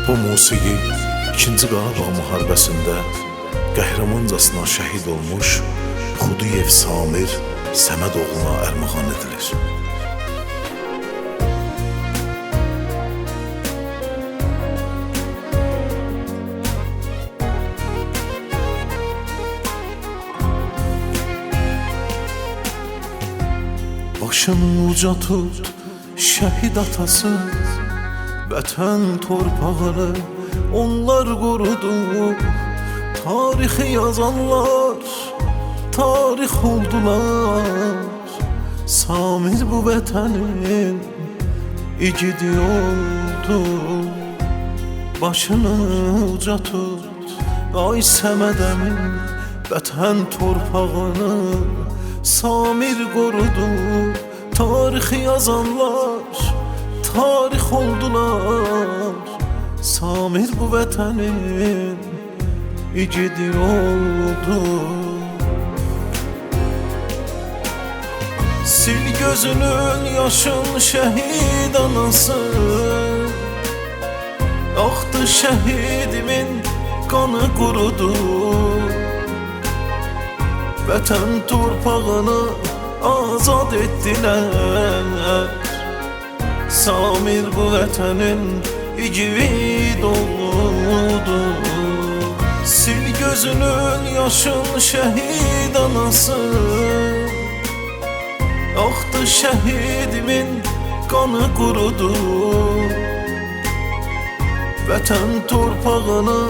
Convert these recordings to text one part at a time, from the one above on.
Bu musiqi 2-ci Qarabağ müharibəsində qəhrəmancasına şəhid olmuş Xudiyev Samir Səmədoğluna ərmağan edilir. Başını uca tut, şəhid atası, vətən torpağını onlar qorudu. Tarixi yazanlar tarix oldular. Samir bu vətənin igidi oldu. Başını uca tut, ay Səmədəmin, vətən torpağını Samir qorudu. Tarixi yazanlar tarix oldular. Samir bu vətənin igidi oldu. Sil gözünün yaşın şəhid anası, axdı şəhidimin qanı qurudu. Vətən torpağını azad etdilər. Samir bu vətənin igid oldu. Sil gözünün yaşın şəhid anası, axdı şəhidimin qanı qurudu. Vətən torpağını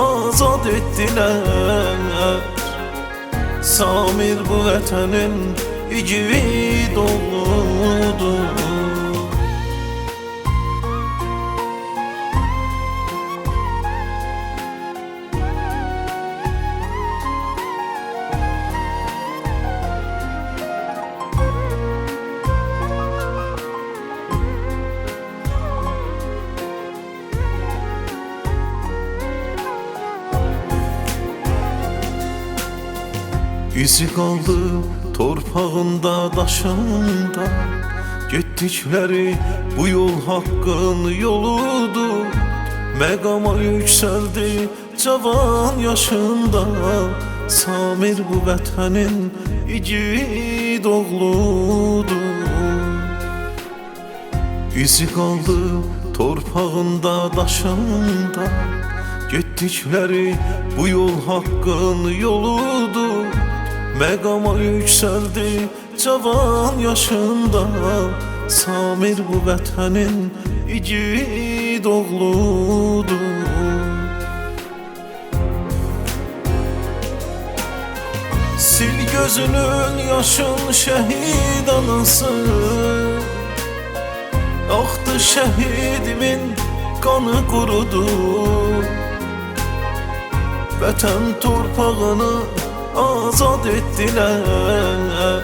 azad etdilər. Samir bu vətənin igid oldu. İzi qaldı torpağında, daşında. Getdikləri bu yol haqqın yoludur. Məqama yüksəldi cavan yaşında. Samir bu vətənin igid oğludur. İzi qaldı torpağında, daşında. Getdikləri bu yol haqqın yoludur. Məqama yüksəldi cavan yaşında. Samir bu vətənin igid oğludur. Sil gözünün yaşın şəhid anası, axdı şəhidimin qanı qurudu. Vətən torpağını azad etdilər.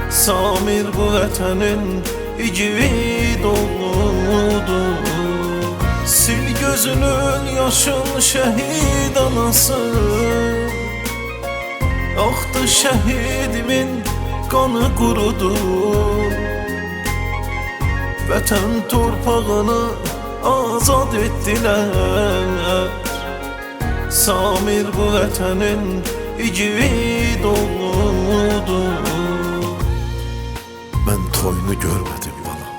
Samir bu vətənin igid oldu. Sil gözünün yaşın şəhid anası, axdı şəhidimin qanı qurudu. Vətən torpağını azad etdilər. Samir bu vətənin igid oldu. Mən toyunu görmədim balam,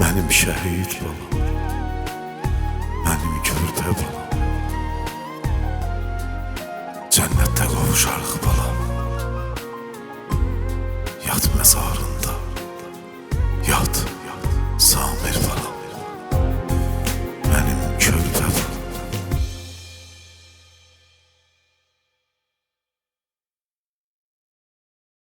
mənim şəhid balam, mənim kördə balam. Cənnətdə qovuşarıq balam, yat məzarın